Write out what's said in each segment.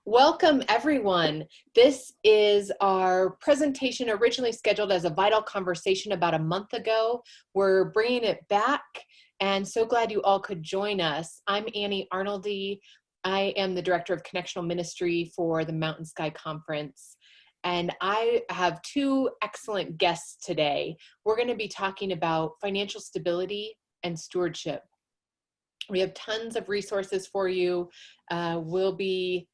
Welcome, everyone. This is our presentation originally scheduled as a vital conversation about a month ago. We're bringing it back, and so glad you all could join us. I'm Annie Arnoldy. I am the Director of Connectional Ministry for the Mountain Sky Conference, and I have two excellent guests today. We're going to be talking about financial stability and stewardship. We have tons of resources for you. We'll be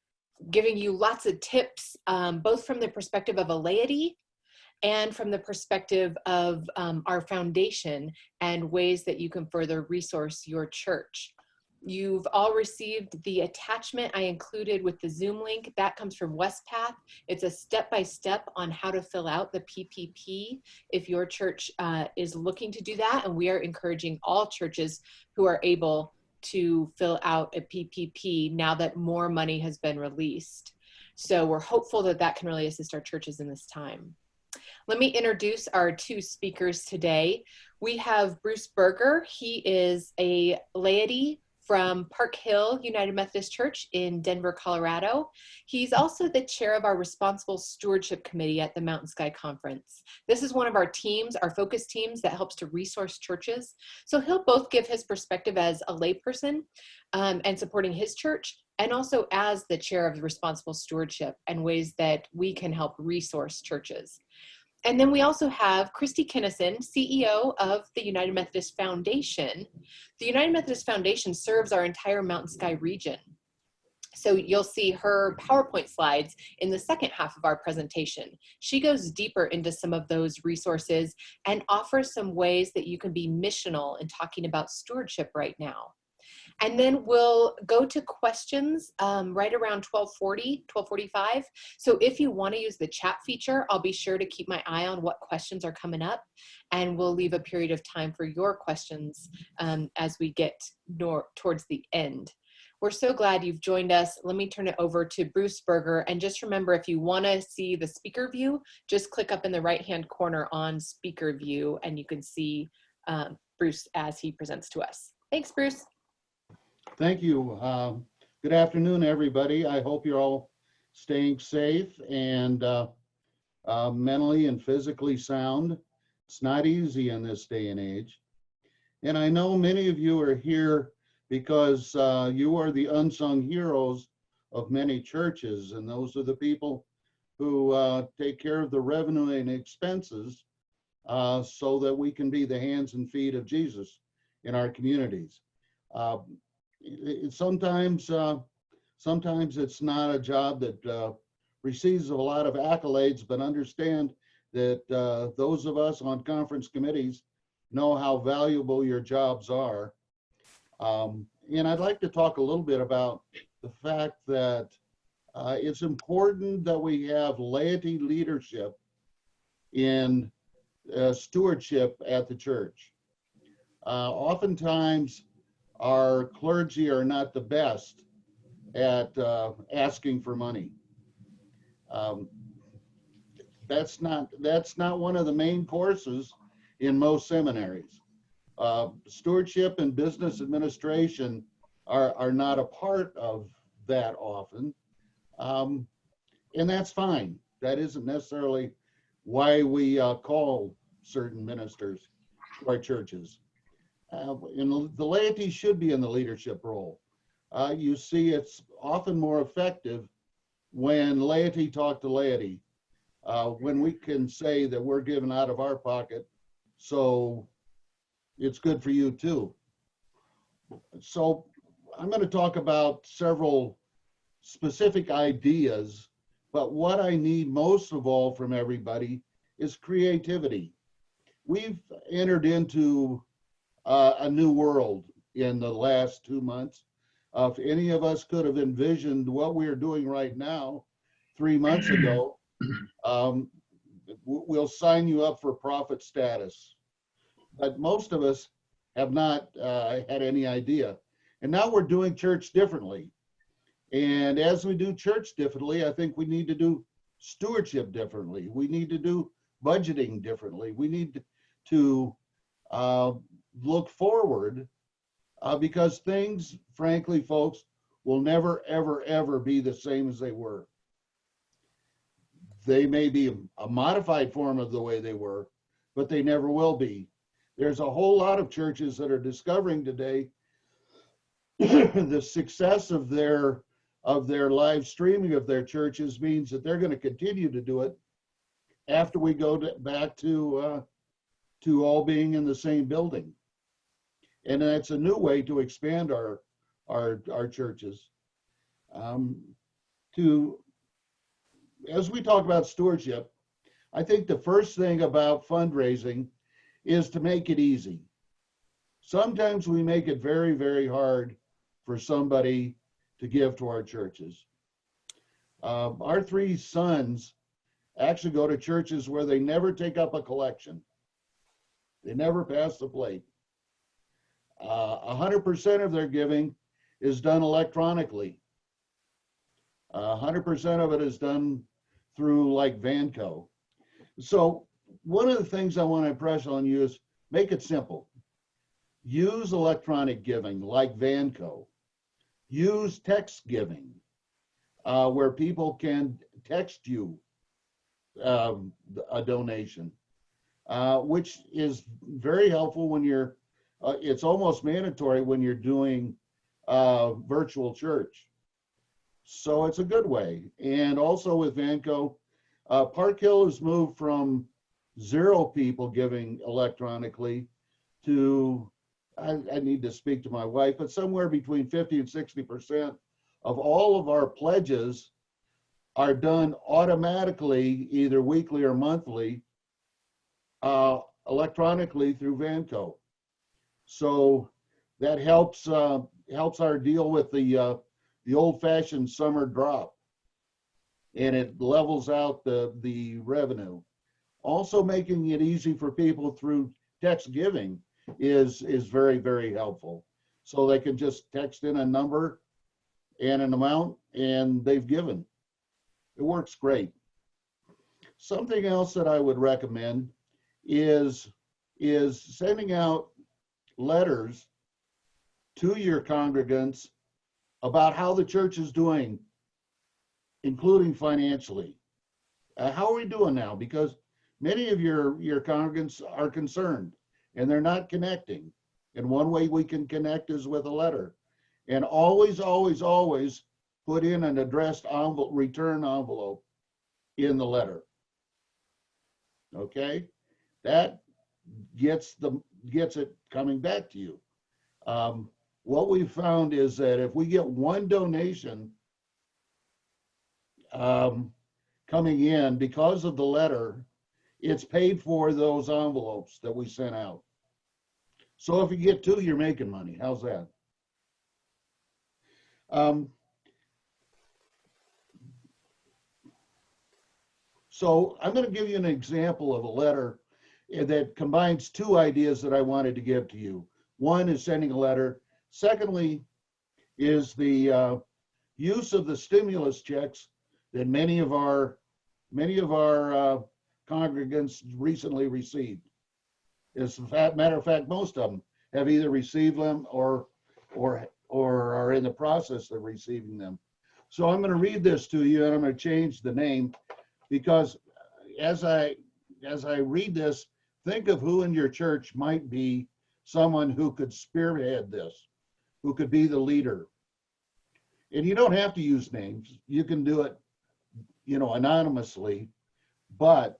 giving you lots of tips, both from the perspective of a laity and from the perspective of our foundation and ways that you can further resource your church. You've all received the attachment I included with the Zoom link. That comes from Westpath. It's a step-by-step on how to fill out the PPP if your church is looking to do that. And we are encouraging all churches who are able to fill out a PPP now that more money has been released. So we're hopeful that that can really assist our churches in this time. Let me introduce our two speakers today. We have Bruce Berger. He is a laity from Park Hill United Methodist Church in Denver, Colorado. He's also the chair of our Responsible Stewardship Committee at the Mountain Sky Conference. This is one of our teams, our focus teams, that helps to resource churches. So he'll both give his perspective as a layperson and supporting his church, and also as the chair of the Responsible Stewardship and ways that we can help resource churches. And then we also have Kristi Kinnison, CEO of the United Methodist Foundation. The United Methodist Foundation serves our entire Mountain Sky region. So you'll see her PowerPoint slides in the second half of our presentation. She goes deeper into some of those resources and offers some ways that you can be missional in talking about stewardship right now. And then we'll go to questions right around 12:40, 12:45. So if you want to use the chat feature, I'll be sure to keep my eye on what questions are coming up. And we'll leave a period of time for your questions as we get towards the end. We're so glad you've joined us. Let me turn it over to Bruce Berger. And just remember, if you want to see the speaker view, just click up in the right-hand corner on speaker view, and you can see Bruce as he presents to us. Thanks, Bruce. Thank you. Good afternoon, everybody. I hope you're all staying safe and mentally and physically sound. It's not easy in this day and age. And I know many of you are here because you are the unsung heroes of many churches, and those are the people who take care of the revenue and expenses so that we can be the hands and feet of Jesus in our communities. Sometimes it's not a job that receives a lot of accolades, but understand that those of us on conference committees know how valuable your jobs are. And I'd like to talk a little bit about the fact that it's important that we have laity leadership in stewardship at the church. Oftentimes, our clergy are not the best at asking for money. That's not one of the main courses in most seminaries. Stewardship and business administration are not a part of that often, and that's fine. That isn't necessarily why we call certain ministers to our churches. And the laity should be in the leadership role. You see, it's often more effective when laity talk to laity, when we can say that we're giving out of our pocket, so it's good for you too. So I'm going to talk about several specific ideas, but what I need most of all from everybody is creativity. We've entered into a new world in the last 2 months. If any of us could have envisioned what we're doing right now 3 months ago, we'll sign you up for prophet status. But most of us have not had any idea. And now we're doing church differently. And as we do church differently, I think we need to do stewardship differently. We need to do budgeting differently. We need to look forward because things, frankly, folks, will never, ever, ever be the same as they were. They may be a modified form of the way they were, but they never will be. There's a whole lot of churches that are discovering today the success of their live streaming of their churches means that they're going to continue to do it after we go back to all being in the same building. And that's a new way to expand our churches. As we talk about stewardship, I think the first thing about fundraising is to make it easy. Sometimes we make it very, very hard for somebody to give to our churches. Our three sons actually go to churches where they never take up a collection. They never pass the plate. 100% of their giving is done electronically. 100% of it is done through like Vanco. So one of the things I want to impress on you is make it simple. Use electronic giving like Vanco. Use text giving, where people can text you a donation, which is very helpful when you're, it's almost mandatory when you're doing virtual church. So it's a good way. And also with Vanco, Park Hill has moved from 0 people giving electronically to, I need to speak to my wife, but somewhere between 50 and 60% of all of our pledges are done automatically, either weekly or monthly, electronically through Vanco. So that helps our deal with the old-fashioned summer drop, and it levels out the revenue. Also, making it easy for people through text giving is very, very helpful. So they can just text in a number and an amount, and they've given. It works great. Something else that I would recommend is sending out letters to your congregants about how the church is doing, including financially. How are we doing now? Because many of your congregants are concerned and they're not connecting. And one way we can connect is with a letter. And always, always, always put in an addressed envelope, return envelope in the letter. Okay? That gets it coming back to you. What we've found is that if we get one donation coming in because of the letter, it's paid for those envelopes that we sent out. So if you get 2, you're making money. How's that? So I'm going to give you an example of a letter that combines 2 ideas that I wanted to give to you. One is sending a letter. Secondly is the use of the stimulus checks that many of our congregants recently received. As a matter of fact, most of them have either received them or are in the process of receiving them. So I'm going to read this to you, and I'm going to change the name, because as I read this, think of who in your church might be someone who could spearhead this, who could be the leader. And you don't have to use names. You can do it, anonymously. But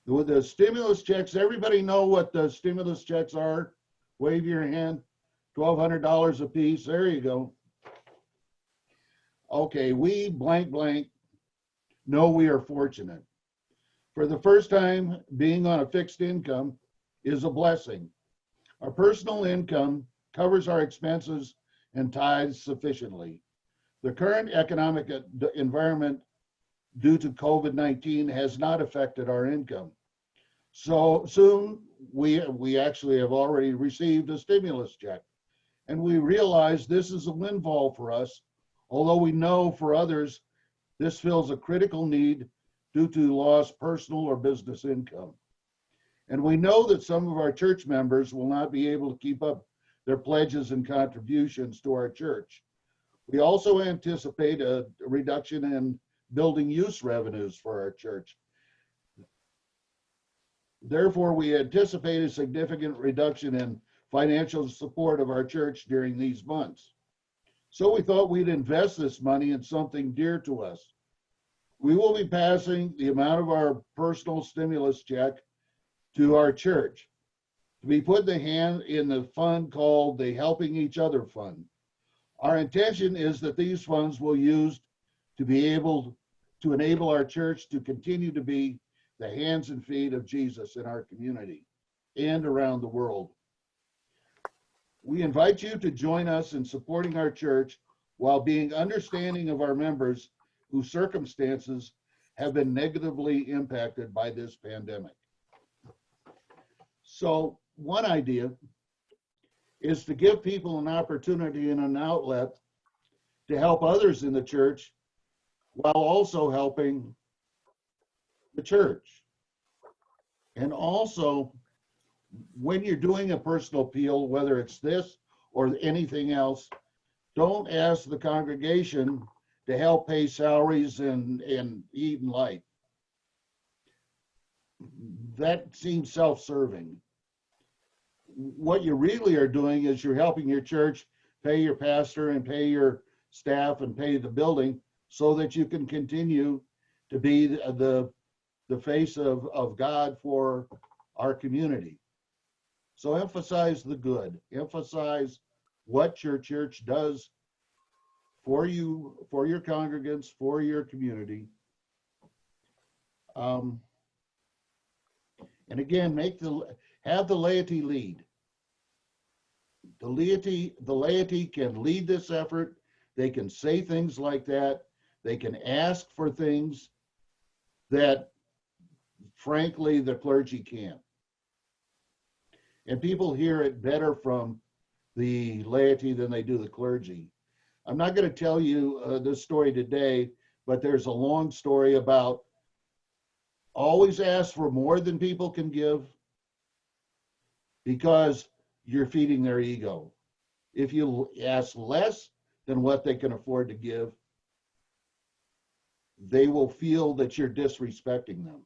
with the stimulus checks, everybody know what the stimulus checks are? Wave your hand. $1,200 a piece. There you go. Okay, we blank know we are fortunate. For the first time, being on a fixed income is a blessing. Our personal income covers our expenses and tithes sufficiently. The current economic environment due to COVID-19 has not affected our income. So soon, we actually have already received a stimulus check. And we realize this is a windfall for us, although we know for others, this fills a critical need due to lost personal or business income. And we know that some of our church members will not be able to keep up their pledges and contributions to our church. We also anticipate a reduction in building use revenues for our church. Therefore, we anticipate a significant reduction in financial support of our church during these months. So we thought we'd invest this money in something dear to us. We will be passing the amount of our personal stimulus check to our church to be put in the fund called the Helping Each Other Fund. Our intention is that these funds will use to be able to enable our church to continue to be the hands and feet of Jesus in our community and around the world. We invite you to join us in supporting our church while being understanding of our members whose circumstances have been negatively impacted by this pandemic. So one idea is to give people an opportunity and an outlet to help others in the church while also helping the church. And also, when you're doing a personal appeal, whether it's this or anything else, don't ask the congregation to help pay salaries and eat and light. That seems self-serving. What you really are doing is you're helping your church pay your pastor and pay your staff and pay the building so that you can continue to be the face of God for our community. So emphasize the good. Emphasize what your church does for you, for your congregants, for your community. And again, have the laity lead. The laity can lead this effort. They can say things like that. They can ask for things that, frankly, the clergy can't. And people hear it better from the laity than they do the clergy. I'm not going to tell you this story today, but there's a long story about always ask for more than people can give, because you're feeding their ego. If you ask less than what they can afford to give, they will feel that you're disrespecting them.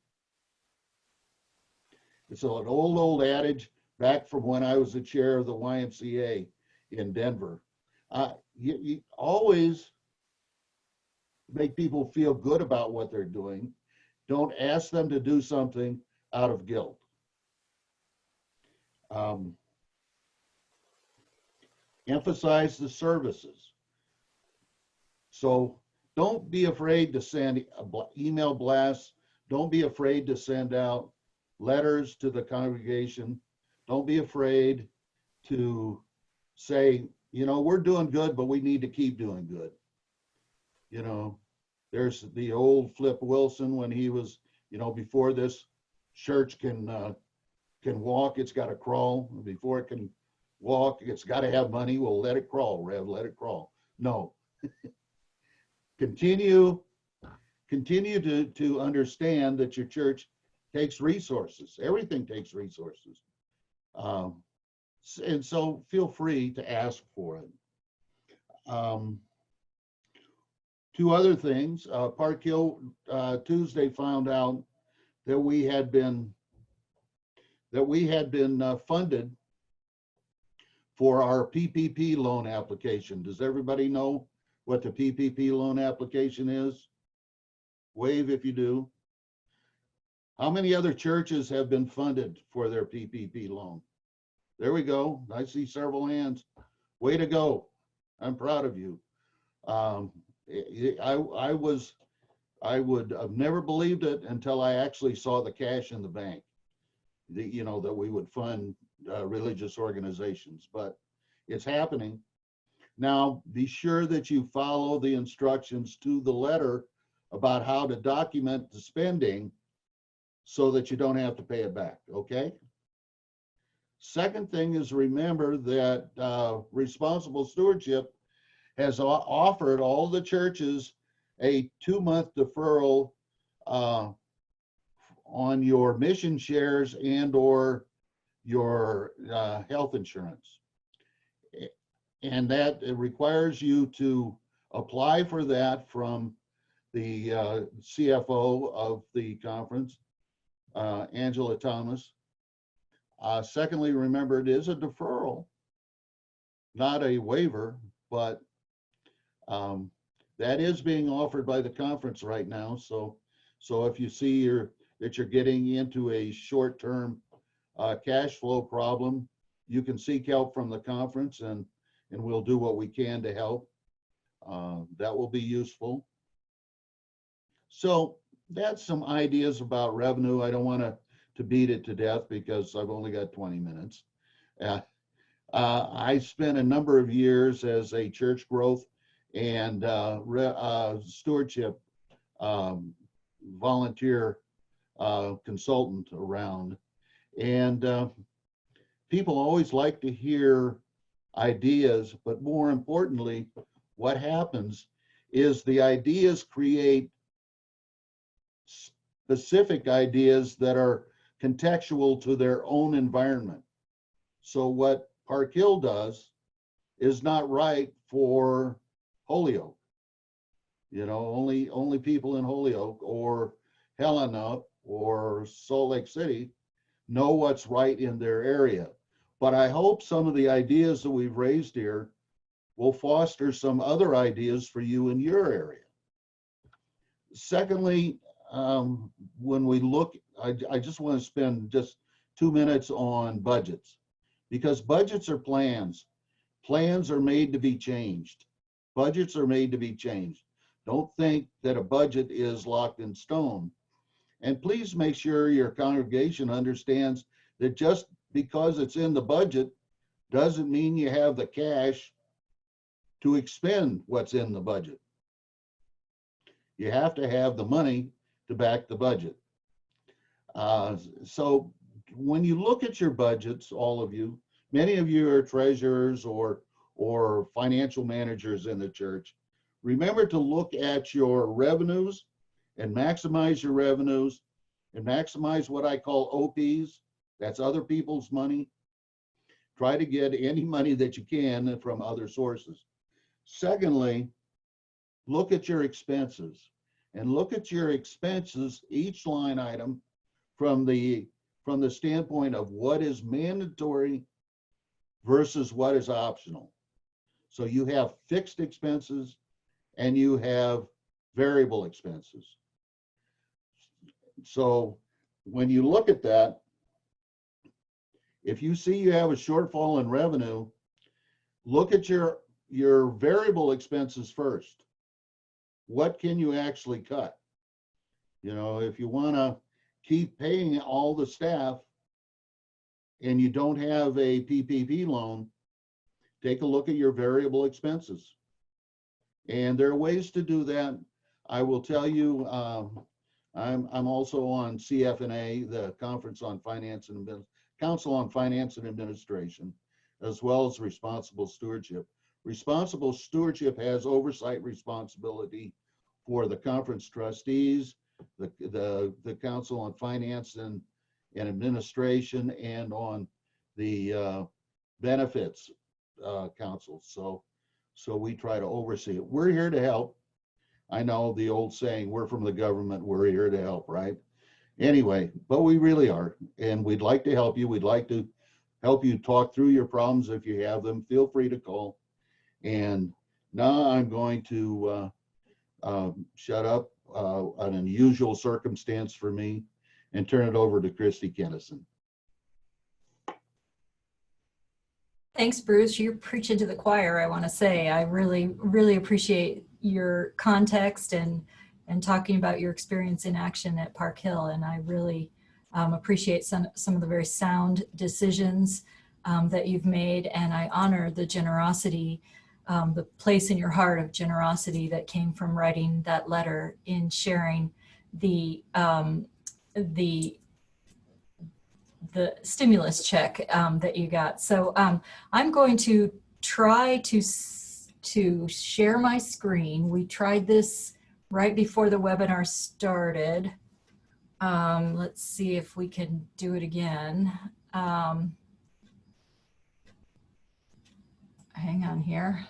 It's an old adage back from when I was the chair of the YMCA in Denver. You always make people feel good about what they're doing. Don't ask them to do something out of guilt. Emphasize the services. So don't be afraid to send email blasts. Don't be afraid to send out letters to the congregation. Don't be afraid to say, you know, we're doing good, but we need to keep doing good. You know, there's the old Flip Wilson when he was, you know, before this church can walk, it's got to crawl. Before it can walk, it's got to have money. Well, let it crawl, Rev, let it crawl. No. Continue to understand that your church takes resources. Everything takes resources. And so feel free to ask for it. Two other things. Park Hill Tuesday found out that we had been funded for our PPP loan application. Does everybody know what the PPP loan application is? Wave if you do. How many other churches have been funded for their PPP loan? There we go. I see several hands. Way to go. I'm proud of you. I would have never believed it until I actually saw the cash in the bank, you know, that we would fund religious organizations, but it's happening. Now, be sure that you follow the instructions to the letter about how to document the spending so that you don't have to pay it back, okay? Second thing is, remember that Responsible Stewardship has offered all the churches a 2-month deferral on your mission shares and or your health insurance. And that it requires you to apply for that from the CFO of the conference, Angela Thomas. Secondly, remember it is a deferral, not a waiver, but that is being offered by the conference right now. So if you see that you're getting into a short-term cash flow problem, you can seek help from the conference, and we'll do what we can to help. That will be useful. So that's some ideas about revenue. I don't want to beat it to death because I've only got 20 minutes. I spent a number of years as a church growth and stewardship volunteer consultant around. And people always like to hear ideas, but more importantly, what happens is the ideas create specific ideas that are contextual to their own environment. So what Park Hill does is not right for Holyoke. You know, only people in Holyoke or Helena or Salt Lake City know what's right in their area. But I hope some of the ideas that we've raised here will foster some other ideas for you in your area. Secondly, when we look, I just want to spend just 2 minutes on budgets, because budgets are plans. Plans are made to be changed. Budgets are made to be changed. Don't think that a budget is locked in stone. And please make sure your congregation understands that just because it's in the budget doesn't mean you have the cash to expend what's in the budget. You have to have the money to back the budget. So when you look at your budgets, all of you, many of you are treasurers or financial managers in the church. Remember to look at your revenues and maximize your revenues and maximize what I call OPs. That's other people's money. Try to get any money that you can from other sources. Secondly, look at your expenses, and look at your expenses, each line item, from the standpoint of what is mandatory versus what is optional. So you have fixed expenses and you have variable expenses. So when you look at that, if you see you have a shortfall in revenue, look at your variable expenses first. What can you actually cut? You know, if you want to keep paying all the staff and you don't have a PPP loan, take a look at your variable expenses. And there are ways to do that. I will tell you, I'm also on CFNA, the Conference on Finance and Council on Finance and Administration, as well as Responsible Stewardship. Responsible Stewardship has oversight responsibility for the conference trustees, the Council on Finance and Administration, and on the benefits council. So we try to oversee it. We're here to help. I know the old saying, we're from the government, we're here to help, right? Anyway, but we really are, and we'd like to help you. We'd like to help you talk through your problems if you have them. Feel free to call. And now I'm going to shut up, an unusual circumstance for me, and turn it over to Kristi Kinnison. Thanks, Bruce. You're preaching to the choir, I want to say. I really, really appreciate your context and talking about your experience in action at Park Hill. And I really appreciate some of the very sound decisions that you've made. And I honor the generosity, the place in your heart of generosity that came from writing that letter in sharing the stimulus check that you got. So I'm going to try to share my screen. We tried this right before the webinar started. Let's see if we can do it again. I hang on here.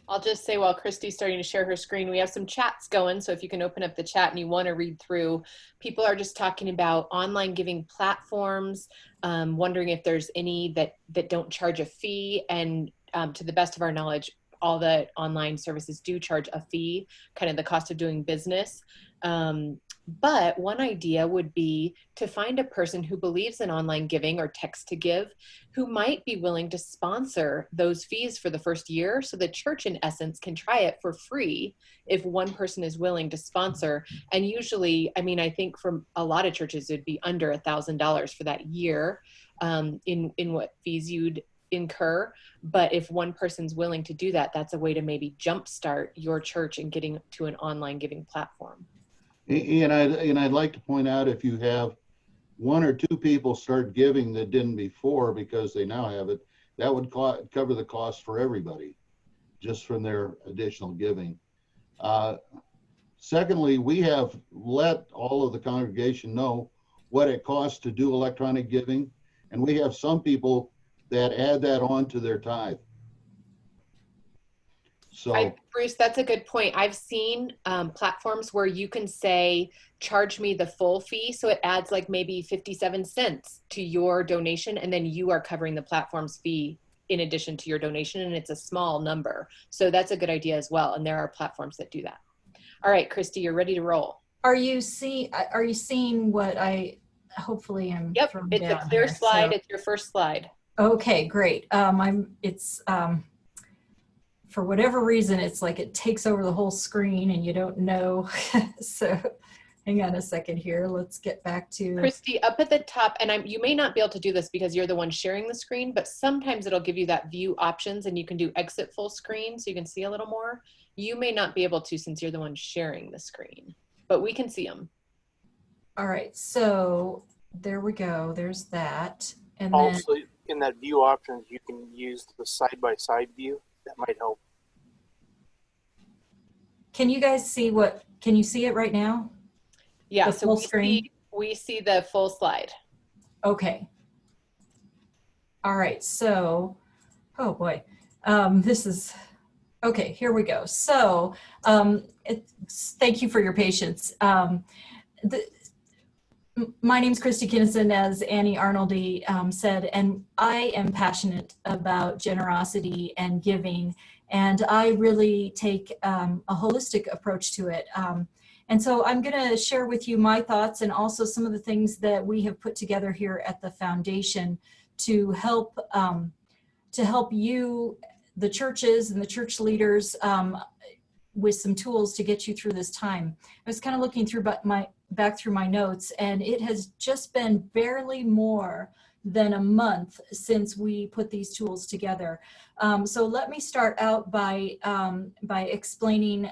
I'll just say while Kristi's starting to share her screen, we have some chats going. So if you can open up the chat and you want to read through, people are just talking about online giving platforms, wondering if there's any that don't charge a fee. And to the best of our knowledge, all the online services do charge a fee, kind of the cost of doing business. But one idea would be to find a person who believes in online giving or text to give, who might be willing to sponsor those fees for the first year. So the church in essence can try it for free if one person is willing to sponsor. And usually, I mean, I think for a lot of churches, it'd be under $1,000 for that year in what fees you'd incur. But if one person's willing to do that, that's a way to maybe jumpstart your church in getting to an online giving platform. And I'd like to point out, if you have one or two people start giving that didn't before because they now have it, that would cover the cost for everybody just from their additional giving. Secondly, we have let all of the congregation know what it costs to do electronic giving, and we have some people that add that on to their tithe. So, Bruce, that's a good point. I've seen platforms where you can say, charge me the full fee. So it adds like maybe 57 cents to your donation, and then you are covering the platform's fee in addition to your donation, and it's a small number. So that's a good idea as well. And there are platforms that do that. All right, Kristi, you're ready to roll. Are you seeing what I hopefully am? Yep, it's a clear slide. So, it's your first slide. Okay, great. For whatever reason, it's like it takes over the whole screen and you don't know. So hang on a second here. Let's get back to Kristi up at the top. And you may not be able to do this because you're the one sharing the screen, but sometimes it'll give you that view options and you can do exit full screen so you can see a little more. You may not be able to since you're the one sharing the screen, but we can see them. All right, so there we go. There's that. And also, in that view options, you can use the side-by-side view. That might help. Can you guys see can you see it right now? Yeah, the full screen? We see the full slide. Okay. All right, so, oh boy, this is, okay, here we go. So thank you for your patience. My name is Kristi Kinnison, as Annie Arnoldy said, and I am passionate about generosity and giving, and I really take a holistic approach to it. And so I'm going to share with you my thoughts and also some of the things that we have put together here at the foundation to help you, the churches and the church leaders, with some tools to get you through this time. I was kind of looking through back through my notes, and it has just been barely more than a month since we put these tools together. So let me start out by explaining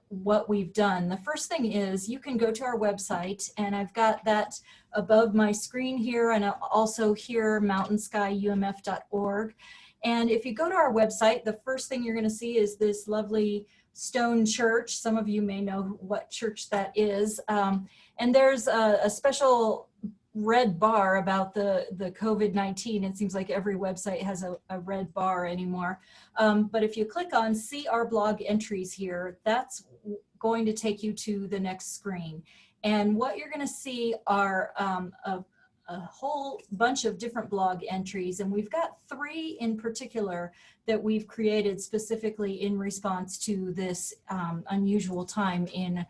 what we've done. The first thing is you can go to our website, and I've got that above my screen here, and also here, mountainskyumf.org. And if you go to our website, the first thing you're going to see is this lovely stone church. Some of you may know what church that is. And there's a special red bar about the COVID-19. It seems like every website has a red bar anymore. But if you click on see our blog entries here, that's going to take you to the next screen. And what you're going to see are a whole bunch of different blog entries, and we've got 3 in particular that we've created specifically in response to this unusual time in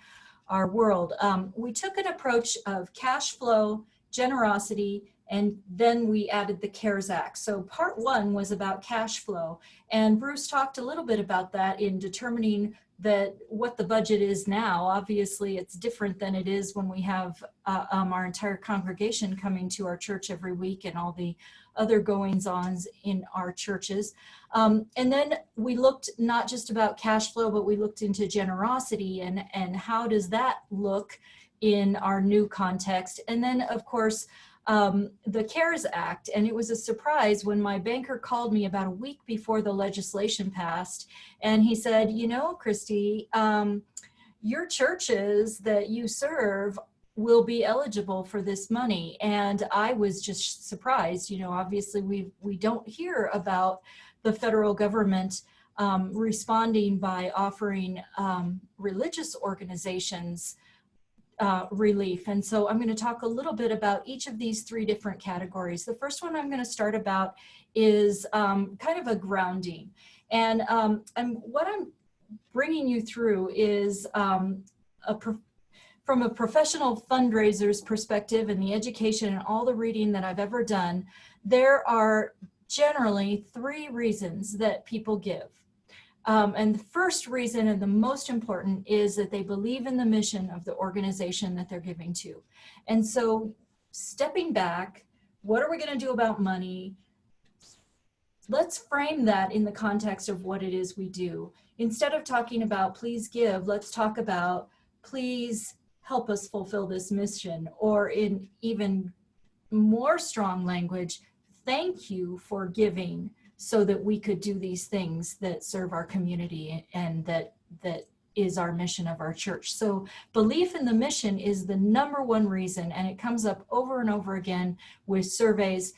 our world. We took an approach of cash flow, generosity, and then we added the CARES Act. So part 1 was about cash flow, and Bruce talked a little bit about that in determining that what the budget is now. Obviously, it's different than it is when we have our entire congregation coming to our church every week and all the other goings-ons in our churches. And then we looked not just about cash flow, but we looked into generosity and how does that look in our new context. And then, of course, the CARES Act, and it was a surprise when my banker called me about a week before the legislation passed, and he said, you know, Kristi, your churches that you serve will be eligible for this money. And I was just surprised. You know, obviously we don't hear about the federal government responding by offering religious organizations relief. And so I'm going to talk a little bit about each of these three different categories. The first one I'm going to start about is kind of a grounding. And what I'm bringing you through is from a professional fundraiser's perspective and the education and all the reading that I've ever done, there are generally three reasons that people give. And the first reason, and the most important, is that they believe in the mission of the organization that they're giving to. And so stepping back, what are we going to do about money? Let's frame that in the context of what it is we do. Instead of talking about please give, let's talk about please help us fulfill this mission, or in even more strong language, thank you for giving so that we could do these things that serve our community and that is our mission of our church. So belief in the mission is the number one reason, and it comes up over and over again with surveys.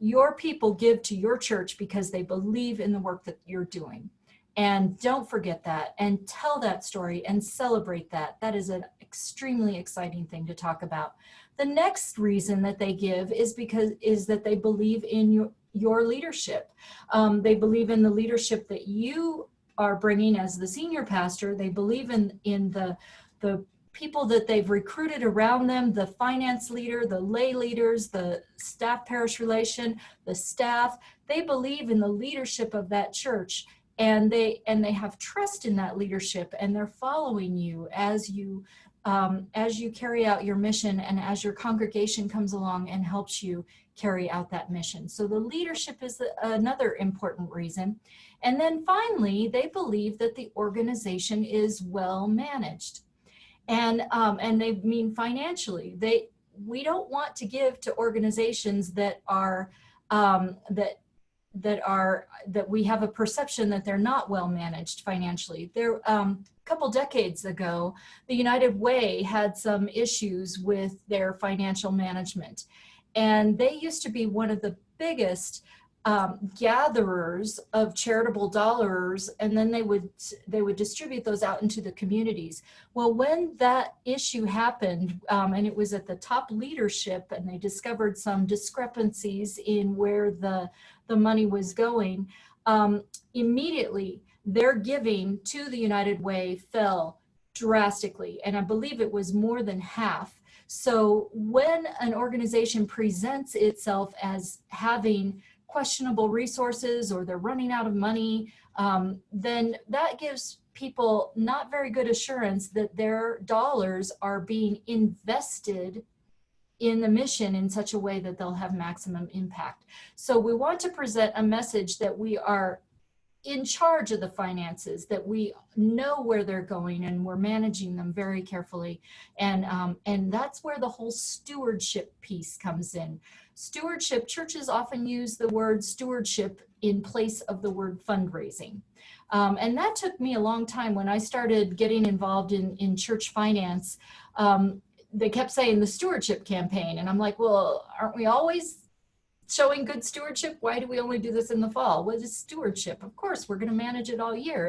Your people give to your church because they believe in the work that you're doing. And don't forget that, and tell that story and celebrate that. That is an extremely exciting thing to talk about. The next reason that they give is that they believe in your leadership. They believe in the leadership that you are bringing as the senior pastor. They believe in the people that they've recruited around them, the finance leader, the lay leaders, the staff parish relation, the staff. They believe in the leadership of that church. And they have trust in that leadership, and they're following you as you carry out your mission, and as your congregation comes along and helps you carry out that mission. So the leadership is another important reason. And then finally, they believe that the organization is well managed, and they mean financially. We don't want to give to organizations that we have a perception that they're not well managed financially. There, a couple decades ago, the United Way had some issues with their financial management, and they used to be one of the biggest gatherers of charitable dollars, and then they would distribute those out into the communities. Well, when that issue happened, and it was at the top leadership, and they discovered some discrepancies in where the money was going, immediately their giving to the United Way fell drastically, and I believe it was more than half. So when an organization presents itself as having questionable resources, or they're running out of money, then that gives people not very good assurance that their dollars are being invested in the mission in such a way that they'll have maximum impact. So we want to present a message that we are in charge of the finances, that we know where they're going and we're managing them very carefully. And that's where the whole stewardship piece comes in. Stewardship, churches often use the word stewardship in place of the word fundraising. And that took me a long time. When I started getting involved in church finance, they kept saying the stewardship campaign. And I'm like, well, aren't we always showing good stewardship? Why do we only do this in the fall? What is stewardship? Of course, we're going to manage it all year.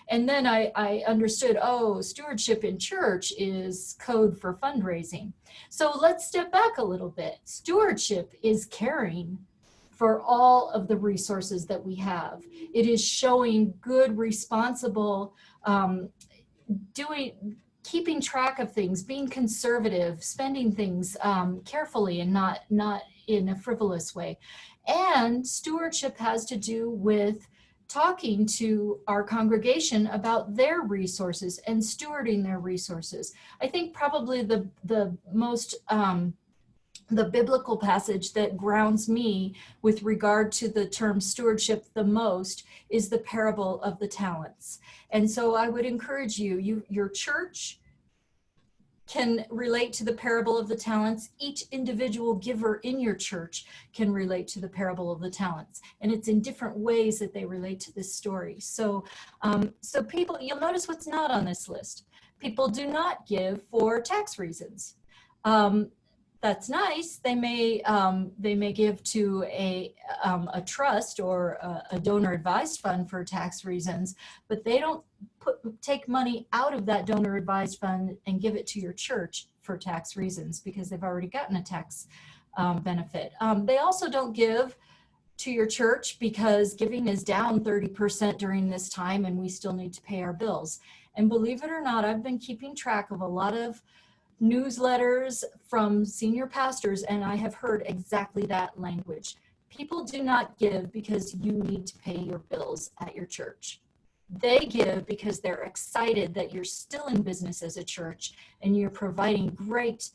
And then I understood, oh, stewardship in church is code for fundraising. So let's step back a little bit. Stewardship is caring for all of the resources that we have. It is showing good, responsible, keeping track of things, being conservative, spending things carefully and not in a frivolous way. And stewardship has to do with talking to our congregation about their resources and stewarding their resources. I think probably the most the biblical passage that grounds me with regard to the term stewardship the most is the parable of the talents. And so I would encourage your church can relate to the parable of the talents. Each individual giver in your church can relate to the parable of the talents. And it's in different ways that they relate to this story. So, so people, you'll notice what's not on this list. People do not give for tax reasons. That's nice. They may give to a trust or a donor advised fund for tax reasons, but they don't take money out of that donor advised fund and give it to your church for tax reasons, because they've already gotten a tax benefit. They also don't give to your church because giving is down 30% during this time and we still need to pay our bills. And believe it or not, I've been keeping track of a lot of newsletters from senior pastors, and I have heard exactly that language. People do not give because you need to pay your bills at your church. They give because they're excited that you're still in business as a church and you're providing great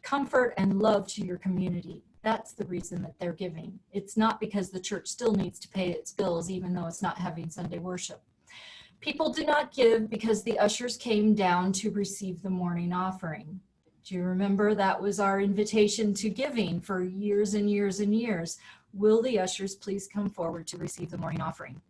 comfort and love to your community. That's the reason that they're giving. It's not because the church still needs to pay its bills, even though it's not having Sunday worship. People do not give because the ushers came down to receive the morning offering. Do you remember that was our invitation to giving for years and years and years? Will the ushers please come forward to receive the morning offering?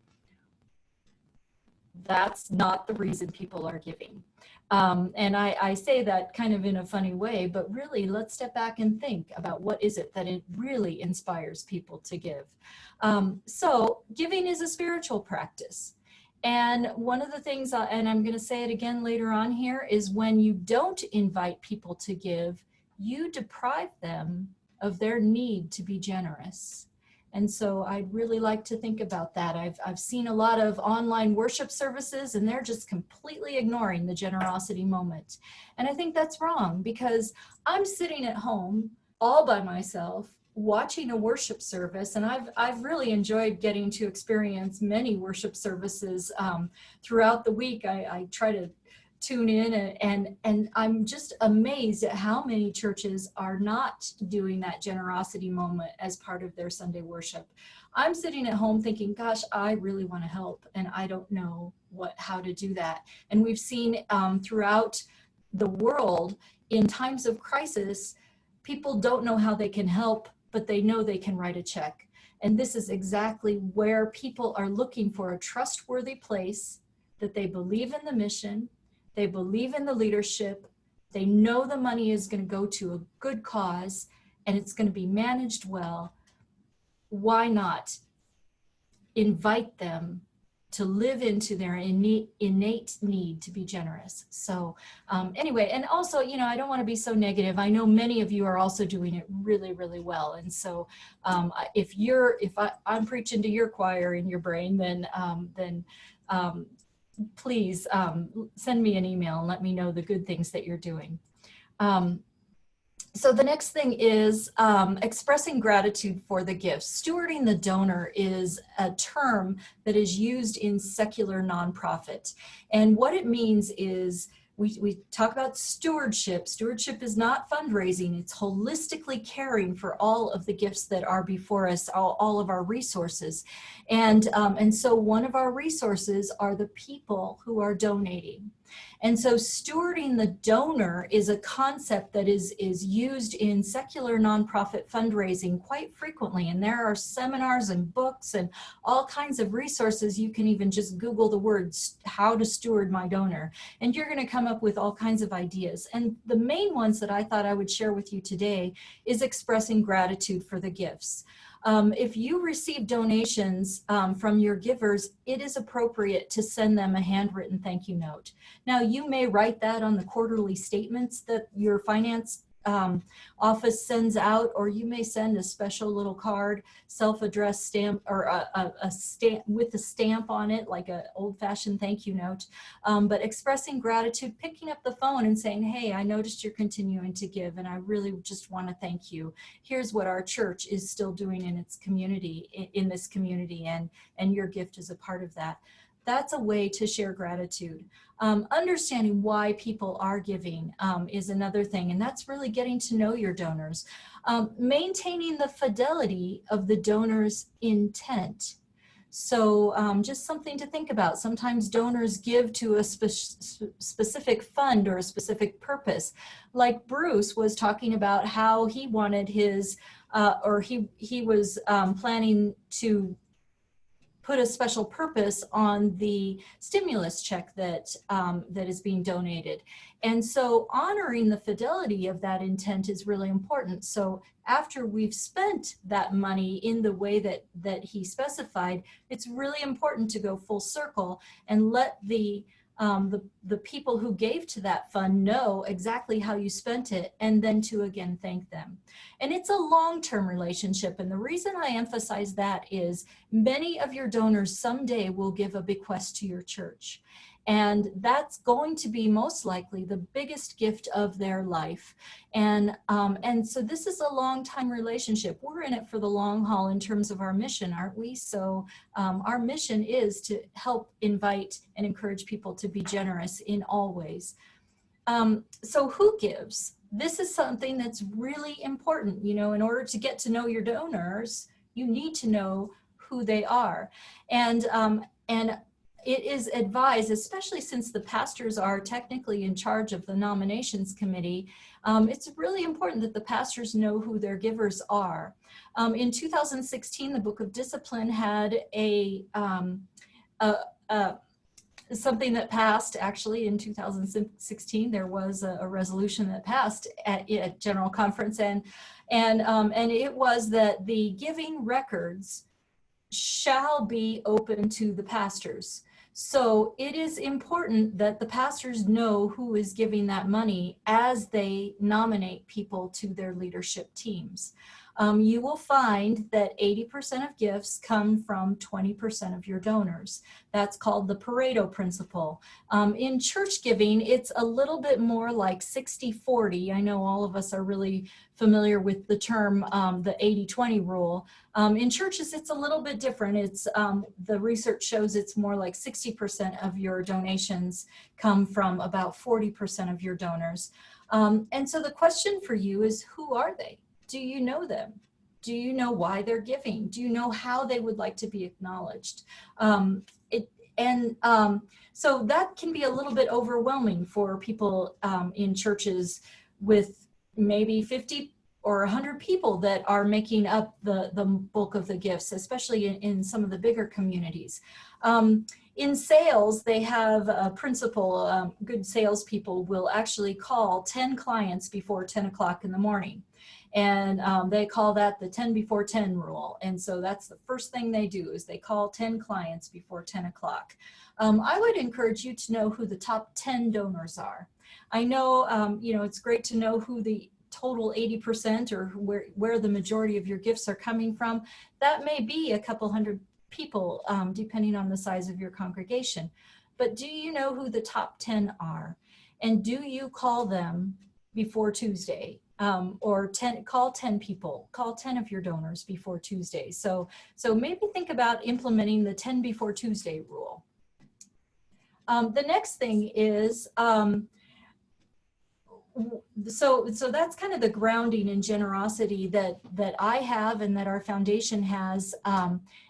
That's not the reason people are giving. And I say that kind of in a funny way, but really let's step back and think about what is it that it really inspires people to give. So giving is a spiritual practice. And one of the things, and I'm going to say it again later on here, is when you don't invite people to give, you deprive them of their need to be generous. And so I'd really like to think about that. I've seen a lot of online worship services and they're just completely ignoring the generosity moment. And I think that's wrong, because I'm sitting at home all by myself watching a worship service, and I've really enjoyed getting to experience many worship services throughout the week. I try to tune in, and I'm just amazed at how many churches are not doing that generosity moment as part of their Sunday worship. I'm sitting at home thinking, gosh, I really want to help, and I don't know how to do that. And we've seen throughout the world, in times of crisis, people don't know how they can help, but they know they can write a check. And this is exactly where people are looking for a trustworthy place, that they believe in the mission, they believe in the leadership, they know the money is going to go to a good cause, and it's going to be managed well. Why not invite them to live into their innate need to be generous? So anyway, and also, I don't want to be so negative. I know many of you are also doing it really, really well. And so if I'm preaching to your choir in your brain, then please send me an email and let me know the good things that you're doing. So the next thing is expressing gratitude for the gifts. Stewarding the donor is a term that is used in secular nonprofit. And what it means is we talk about stewardship. Stewardship is not fundraising. It's holistically caring for all of the gifts that are before us, all of our resources. And so one of our resources are the people who are donating. And so stewarding the donor is a concept that is used in secular nonprofit fundraising quite frequently. And there are seminars and books and all kinds of resources. You can even just Google the words, how to steward my donor, and you're going to come up with all kinds of ideas. And the main ones that I thought I would share with you today is expressing gratitude for the gifts. If you receive donations from your givers, it is appropriate to send them a handwritten thank you note. Now, you may write that on the quarterly statements that your finance office sends out, or you may send a special little card, self-addressed stamp, or a stamp with a stamp on it, like an old-fashioned thank you note. But expressing gratitude, picking up the phone and saying, hey, I noticed you're continuing to give, and I really just want to thank you. Here's what our church is still doing in its community, in this community, and your gift is a part of that. That's a way to share gratitude. Understanding why people are giving is another thing, and that's really getting to know your donors. Maintaining the fidelity of the donor's intent. So just something to think about. Sometimes donors give to a specific fund or a specific purpose. Like Bruce was talking about how he wanted his, he was planning to put a special purpose on the stimulus check that, that is being donated. And so honoring the fidelity of that intent is really important. So after we've spent that money in the way that he specified, it's really important to go full circle and let the people who gave to that fund know exactly how you spent it, and then to again thank them. And it's a long-term relationship, and the reason I emphasize that is many of your donors someday will give a bequest to your church, and that's going to be most likely the biggest gift of their life. And so this is a long-time relationship. We're in it for the long haul in terms of our mission, aren't we? So our mission is to help invite and encourage people to be generous in all ways. So who gives? This is something that's really important. You know, in order to get to know your donors, you need to know who they are. And it is advised, especially since the pastors are technically in charge of the nominations committee, it's really important that the pastors know who their givers are. In 2016, the Book of Discipline had something that passed. Actually, in 2016, there was a resolution that passed at General Conference, and it was that the giving records shall be open to the pastors. So it is important that the pastors know who is giving that money as they nominate people to their leadership teams. You will find that 80% of gifts come from 20% of your donors. That's called the Pareto principle. In church giving, it's a little bit more like 60-40. I know all of us are really familiar with the term the 80-20 rule. In churches, it's a little bit different. It's the research shows it's more like 60% of your donations come from about 40% of your donors. And so the question for you is, who are they? Do you know them? Do you know why they're giving? Do you know how they would like to be acknowledged? So that can be a little bit overwhelming for people in churches with maybe 50 or 100 people that are making up the bulk of the gifts, especially in some of the bigger communities. In sales, they have a principle, good salespeople will actually call 10 clients before 10 o'clock in the morning. And they call that the 10 before 10 rule. And so that's the first thing they do, is they call 10 clients before 10 o'clock. I would encourage you to know who the top 10 donors are. I know, you know, it's great to know who the total 80% or where the majority of your gifts are coming from. That may be a couple hundred people, depending on the size of your congregation. But do you know who the top 10 are? And do you call them before Tuesday? Or call 10 people, call 10 of your donors before Tuesday. So maybe think about implementing the 10 before Tuesday rule. The next thing is, so that's kind of the grounding in generosity that I have and that our foundation has.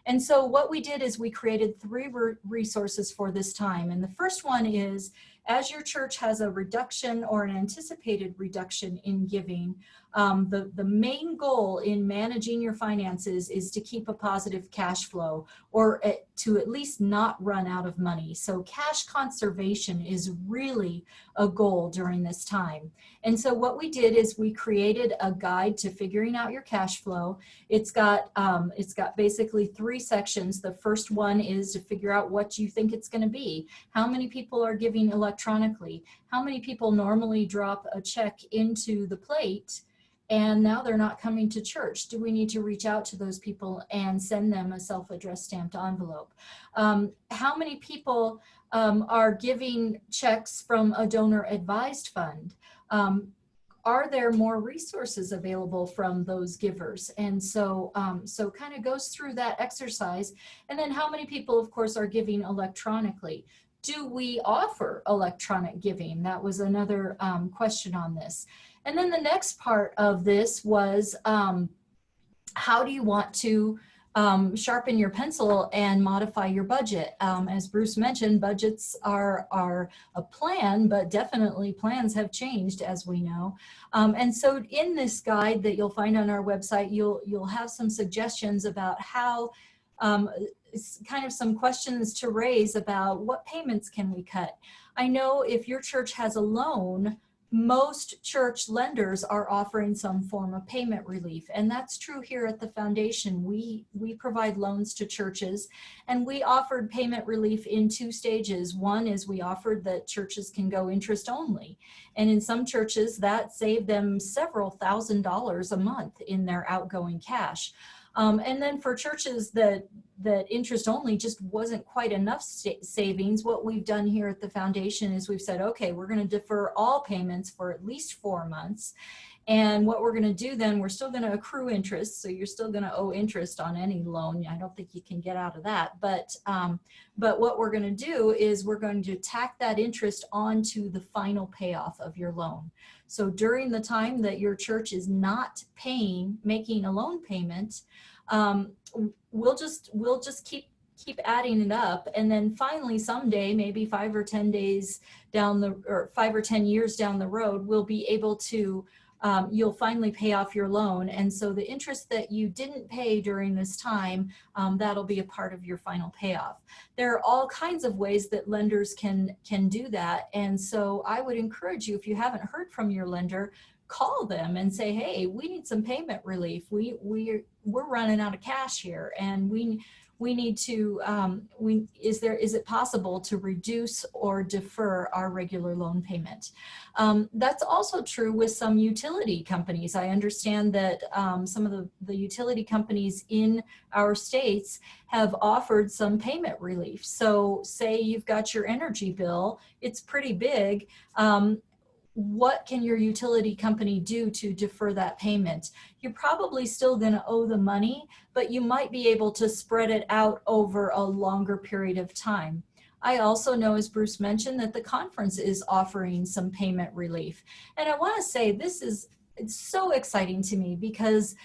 And so what we did is we created 3 resources for this time. And the first one is, as your church has a reduction or an anticipated reduction in giving, the main goal in managing your finances is to keep a positive cash flow, or to at least not run out of money. So cash conservation is really a goal during this time. And so what we did is we created a guide to figuring out your cash flow. It's got basically 3 sections. The first one is to figure out what you think it's going to be. How many people are giving electronically? How many people normally drop a check into the plate and now they're not coming to church? Do we need to reach out to those people and send them a self-addressed stamped envelope? How many people are giving checks from a donor advised fund? Are there more resources available from those givers? And so kind of goes through that exercise. And then how many people, of course, are giving electronically? Do we offer electronic giving? That was another question on this. And then the next part of this was, how do you want to sharpen your pencil and modify your budget? As Bruce mentioned, budgets are a plan, but definitely plans have changed, as we know. And so in this guide that you'll find on our website, you'll have some suggestions about how kind of some questions to raise about what payments can we cut. I know if your church has a loan, most church lenders are offering some form of payment relief, and that's true here at the foundation. We provide loans to churches, and we offered payment relief in 2 stages. One is we offered that churches can go interest only, and in some churches that saved them several $1,000s a month in their outgoing cash. And then for churches that interest only just wasn't quite enough savings, what we've done here at the foundation is we've said, okay, we're going to defer all payments for at least 4 months. And what we're going to do then, we're still going to accrue interest. So you're still going to owe interest on any loan. I don't think you can get out of that. But what we're going to do is we're going to tack that interest onto the final payoff of your loan. So during the time that your church is not making a loan payment, we'll just keep adding it up, and then finally someday, maybe 5 or 10 days or 5 or 10 years down the road, we'll be able to you'll finally pay off your loan. And so the interest that you didn't pay during this time, that'll be a part of your final payoff. There are all kinds of ways that lenders can do that. And so I would encourage you, if you haven't heard from your lender, call them and say, hey, we need some payment relief. We're running out of cash here, and we need to, is it possible to reduce or defer our regular loan payment? That's also true with some utility companies. I understand that some of the utility companies in our states have offered some payment relief. So say you've got your energy bill, it's pretty big. What can your utility company do to defer that payment? You're probably still going to owe the money, but you might be able to spread it out over a longer period of time. I also know, as Bruce mentioned, that the conference is offering some payment relief. And I want to say it's so exciting to me, because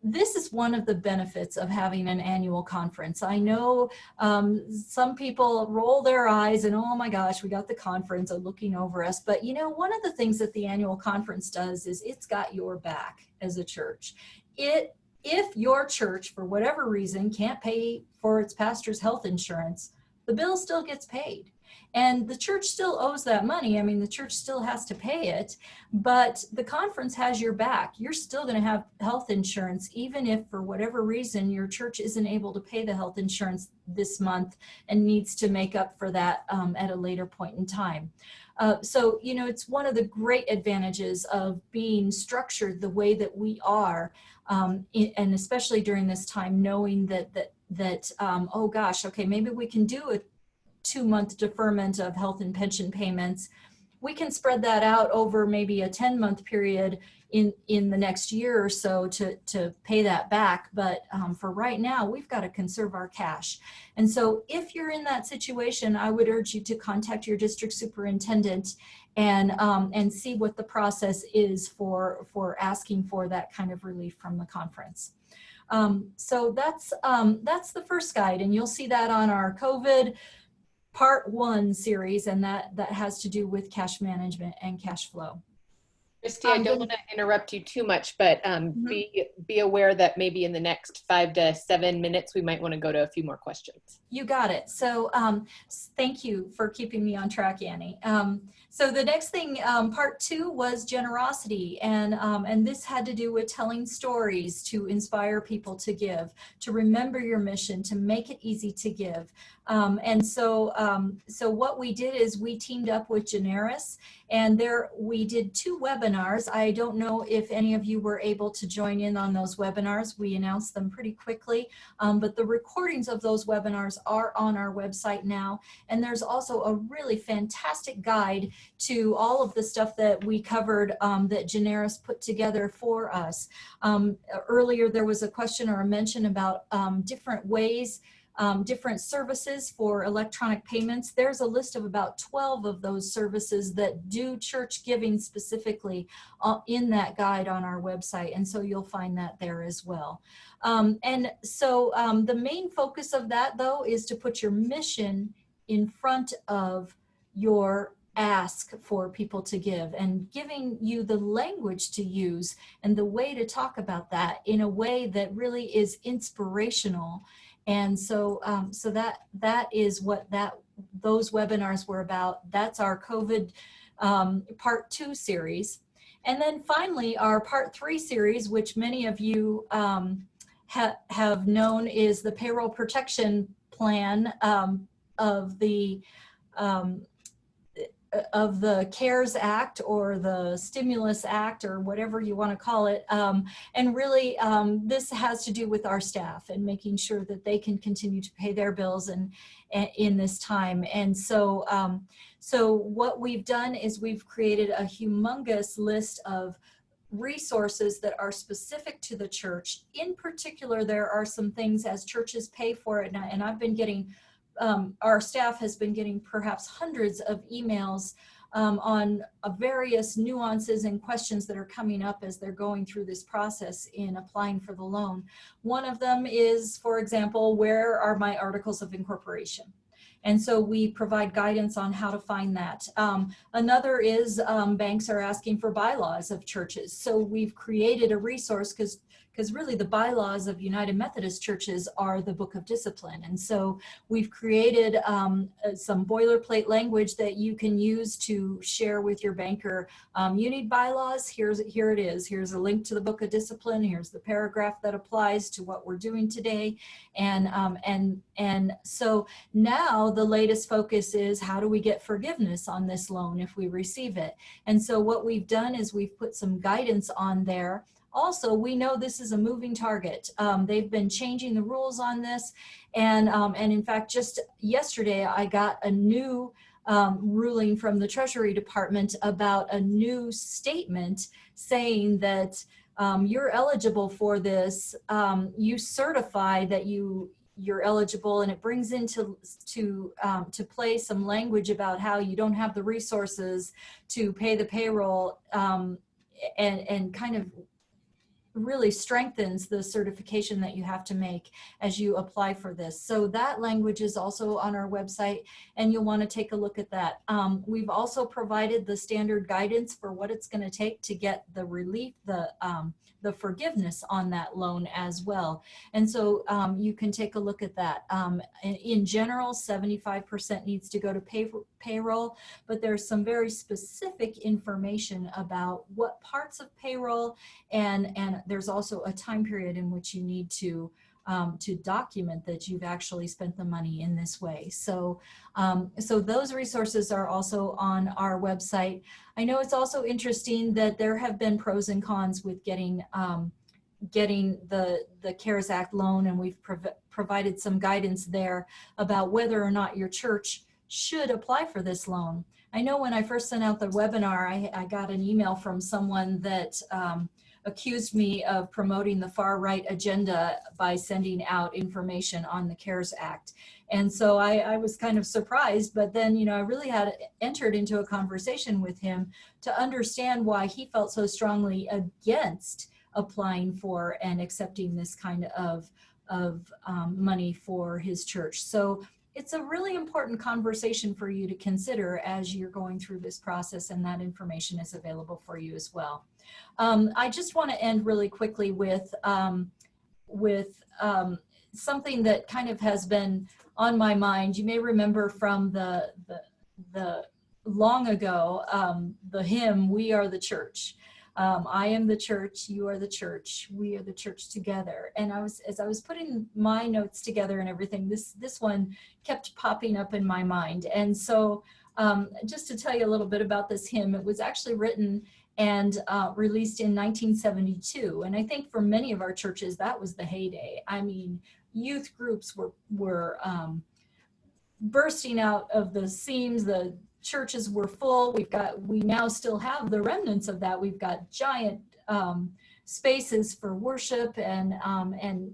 this is one of the benefits of having an annual conference. I know some people roll their eyes and, oh my gosh, we got the conference looking over us. But you know, one of the things that the annual conference does is it's got your back as a church. If your church, for whatever reason, can't pay for its pastor's health insurance, the bill still gets paid. And the church still owes that money. I mean, the church still has to pay it, but the conference has your back. You're still going to have health insurance, even if for whatever reason your church isn't able to pay the health insurance this month and needs to make up for that at a later point in time. So, you know, it's one of the great advantages of being structured the way that we are, and especially during this time, knowing that oh gosh, okay, maybe we can do a 2-month deferment of health and pension payments. We can spread that out over maybe a 10-month period in the next year or so to pay that back. But for right now, we've got to conserve our cash. And so if you're in that situation, I would urge you to contact your district superintendent and see what the process is for asking for that kind of relief from the conference. So that's the first guide, and you'll see that on our COVID Part 1 series, and that has to do with cash management and cash flow. Kristi, I don't want to interrupt you too much, but be aware that maybe in the next 5 to 7 minutes, we might want to go to a few more questions. You got it. So thank you for keeping me on track, Annie. So the next thing, part 2 was generosity. And this had to do with telling stories to inspire people to give, to remember your mission, to make it easy to give. So what we did is we teamed up with Generis, and we did 2 webinars. I don't know if any of you were able to join in on those webinars. We announced them pretty quickly, but the recordings of those webinars are on our website now. And there's also a really fantastic guide to all of the stuff that we covered that Generis put together for us. Earlier, there was a question or a mention about different ways, different services for electronic payments. There's a list of about 12 of those services that do church giving specifically in that guide on our website. And so you'll find that there as well. And so the main focus of that, though, is to put your mission in front of your ask for people to give, and giving you the language to use and the way to talk about that in a way that really is inspirational And so, so that is what those webinars were about. That's our COVID part 2 series. And then finally, our part 3 series, which many of you have known, is the payroll protection plan of the CARES Act, or the Stimulus Act, or whatever you want to call it. And really, this has to do with our staff and making sure that they can continue to pay their bills and in this time. And so, so what we've done is we've created a humongous list of resources that are specific to the church. In particular, there are some things as churches pay for it, and I've been getting our staff has been getting perhaps hundreds of emails on various nuances and questions that are coming up as they're going through this process in applying for the loan. One of them is, for example, where are my articles of incorporation? And so we provide guidance on how to find that. Another is banks are asking for bylaws of churches. So we've created a resource, because really the bylaws of United Methodist churches are the Book of Discipline. And so we've created some boilerplate language that you can use to share with your banker. You need bylaws, here it is. Here's a link to the Book of Discipline. Here's the paragraph that applies to what we're doing today. And so now the latest focus is, how do we get forgiveness on this loan if we receive it? And so what we've done is we've put some guidance on there. Also, we know this is a moving target. They've been changing the rules on this. And in fact, just yesterday, I got a new ruling from the Treasury Department about a new statement saying that you're eligible for this. You certify that you're eligible, and it brings into to play some language about how you don't have the resources to pay the payroll, and kind of really strengthens the certification that you have to make as you apply for this. So that language is also on our website, and you'll want to take a look at that. We've also provided the standard guidance for what it's going to take to get the relief, the forgiveness on that loan as well. And so you can take a look at that. In general, 75% needs to go to payroll, but there's some very specific information about what parts of payroll, and there's also a time period in which you need to document that you've actually spent the money in this way. So, so those resources are also on our website. I know it's also interesting that there have been pros and cons with getting the CARES Act loan, and we've provided some guidance there about whether or not your church should apply for this loan. I know when I first sent out the webinar, I got an email from someone that accused me of promoting the far right agenda by sending out information on the CARES Act. And so I was kind of surprised, but then, you know, I really had entered into a conversation with him to understand why he felt so strongly against applying for and accepting this kind of money for his church. So it's a really important conversation for you to consider as you're going through this process, and that information is available for you as well. I just want to end really quickly with something that kind of has been on my mind. You may remember from the long ago, the hymn, "We Are the Church." I am the church, you are the church, we are the church together. And as I was putting my notes together and everything, this one kept popping up in my mind. And so just to tell you a little bit about this hymn, it was actually written and released in 1972. And I think for many of our churches, that was the heyday. I mean, youth groups were bursting out of the seams, the churches were full. We now still have the remnants of that. We've got giant spaces for worship, and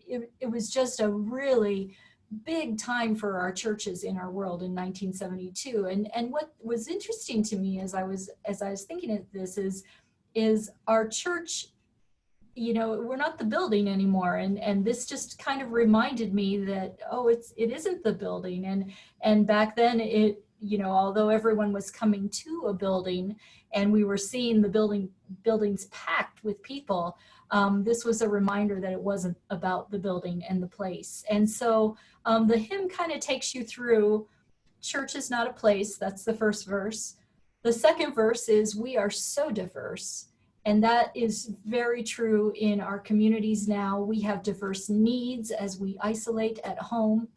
it was just a really big time for our churches in our world in 1972. And what was interesting to me as I was thinking of this is our church, you know, we're not the building anymore. And this just kind of reminded me that, oh, it isn't the building. And back then you know, although everyone was coming to a building and we were seeing the buildings packed with people, this was a reminder that it wasn't about the building and the place. And so the hymn kind of takes you through, church is not a place. That's the first verse. The second verse is, we are so diverse. And that is very true in our communities now. We have diverse needs as we isolate at home.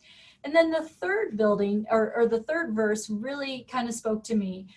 And then the third building, or the third verse really kind of spoke to me.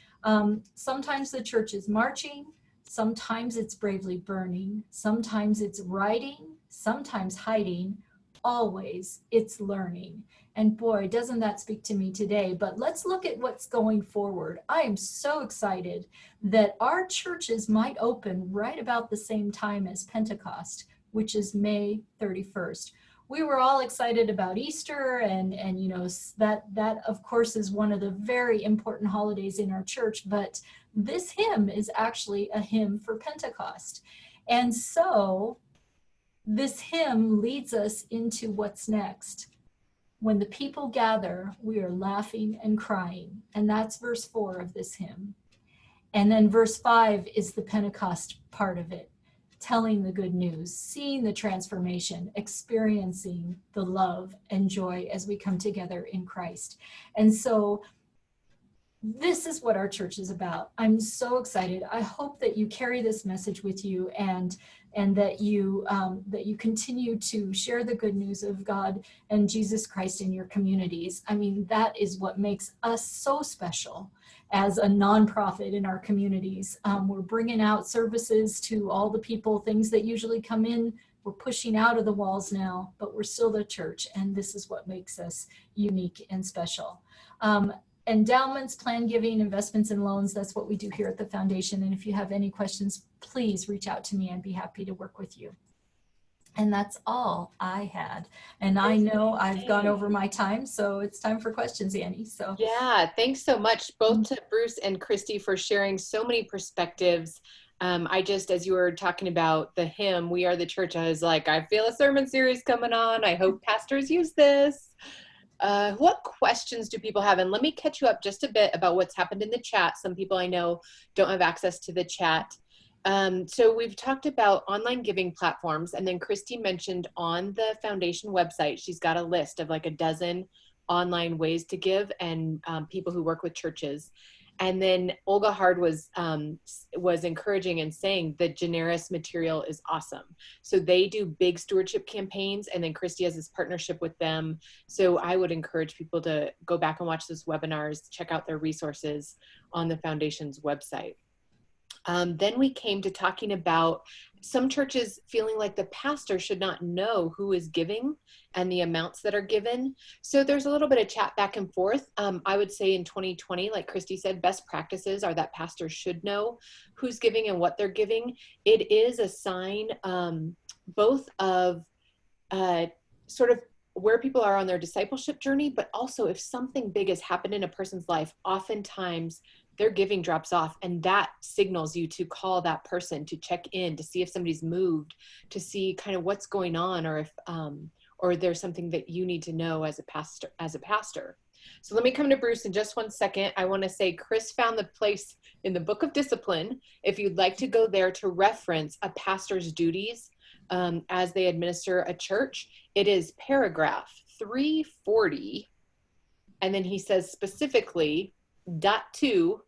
Sometimes the church is marching, sometimes it's bravely burning, sometimes it's writing, sometimes hiding, always it's learning. And boy, doesn't that speak to me today. But let's look at what's going forward. I am so excited that our churches might open right about the same time as Pentecost, which is May 31st. We were all excited about Easter, and you know, that of course is one of the very important holidays in our church, but this hymn is actually a hymn for Pentecost. And so this hymn leads us into what's next. When the people gather, we are laughing and crying. And that's verse 4 of this hymn. And then verse 5 is the Pentecost part of it, telling the good news, seeing the transformation, experiencing the love and joy as we come together in Christ. And so this is what our church is about. I'm so excited. I hope that you carry this message with you, and that you continue to share the good news of God and Jesus Christ in your communities. I mean, that is what makes us so special as a nonprofit in our communities. We're bringing out services to all the people, things that usually come in. We're pushing out of the walls now, but we're still the church, and this is what makes us unique and special. Endowments, plan giving, investments, and loans, that's what we do here at the foundation. And if you have any questions, please reach out to me. I'd be happy to work with you. And that's all I had. And I know I've gone over my time, so it's time for questions, Annie. So yeah, thanks so much both to Bruce and Kristi for sharing so many perspectives. I just, as you were talking about the hymn, We Are the Church, I was like, I feel a sermon series coming on. I hope pastors use this. What questions do people have? And let me catch you up just a bit about what's happened in the chat. Some people I know don't have access to the chat. So we've talked about online giving platforms, and then Kristi mentioned on the foundation website, she's got a list of like a dozen online ways to give, and people who work with churches. And then Olga Hard was encouraging and saying the Generis material is awesome. So they do big stewardship campaigns, and then Kristi has this partnership with them. So I would encourage people to go back and watch those webinars, check out their resources on the foundation's website. Then we came to talking about some churches feeling like the pastor should not know who is giving and the amounts that are given. So there's a little bit of chat back and forth. I would say in 2020, like Kristi said, best practices are that pastors should know who's giving and what they're giving. It is a sign both of sort of where people are on their discipleship journey, but also if something big has happened in a person's life, oftentimes their giving drops off, and that signals you to call that person to check in, to see if somebody's moved, to see kind of what's going on, or if or there's something that you need to know as a pastor. So let me come to Bruce in just 1 second. I want to say Chris found the place in the Book of Discipline, if you'd like to go there to reference a pastor's duties as they administer a church. It is paragraph 340, and then he says specifically .2.c.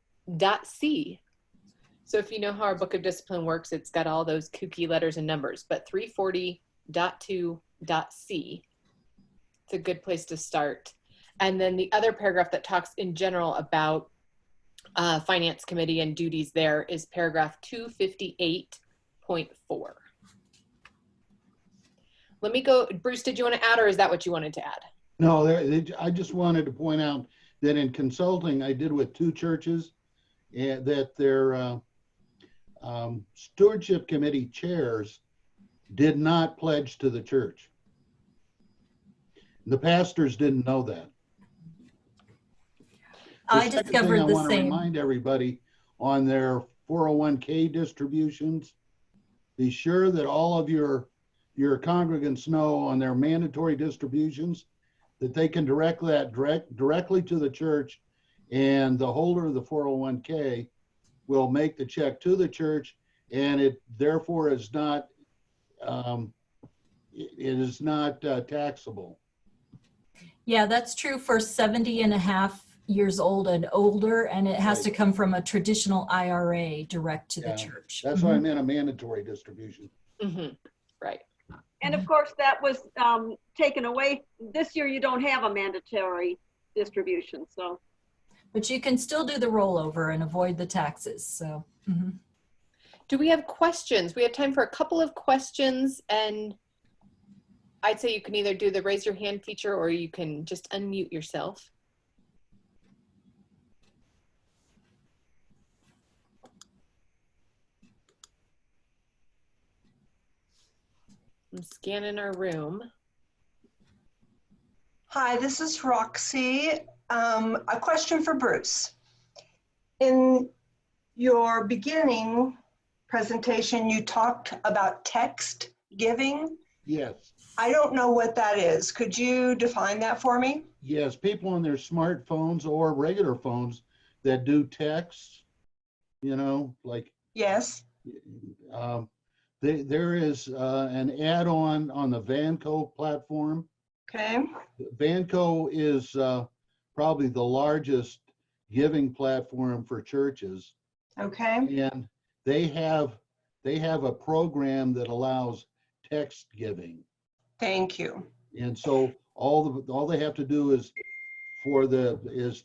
So if you know how our Book of Discipline works, it's got all those kooky letters and numbers, but 340.2.c. It's a good place to start. And then the other paragraph that talks in general about finance committee and duties there is paragraph 258.4. Let me go, Bruce, did you want to add, or is that what you wanted to add? No, I just wanted to point out that in consulting I did with 2 churches, and that their stewardship committee chairs did not pledge to the church. The pastors didn't know that. I discovered the same. I want to remind everybody on their 401k distributions, be sure that all of your congregants know on their mandatory distributions that they can direct that directly to the church, and the holder of the 401k will make the check to the church, and it therefore is not taxable. Yeah, that's true for 70 and a half years old and older, and it has to come from a traditional IRA direct to the church. That's why I meant a mandatory distribution. Right. And of course, that was taken away. This year, you don't have a mandatory distribution, so. But you can still do the rollover and avoid the taxes, so. Do we have questions? We have time for a couple of questions, and I'd say you can either do the raise your hand feature or you can just unmute yourself. I'm scanning our room. Hi, this is Roxy. A question for Bruce. In your beginning presentation, you talked about text giving. Yes. I don't know what that is. Could you define that for me? Yes, people on their smartphones or regular phones that do text, you know, like. Yes. There is an add-on on the Vanco platform. Okay. Vanco is probably the largest giving platform for churches. Okay. And they have a program that allows text giving. Thank you. And so all they have to do is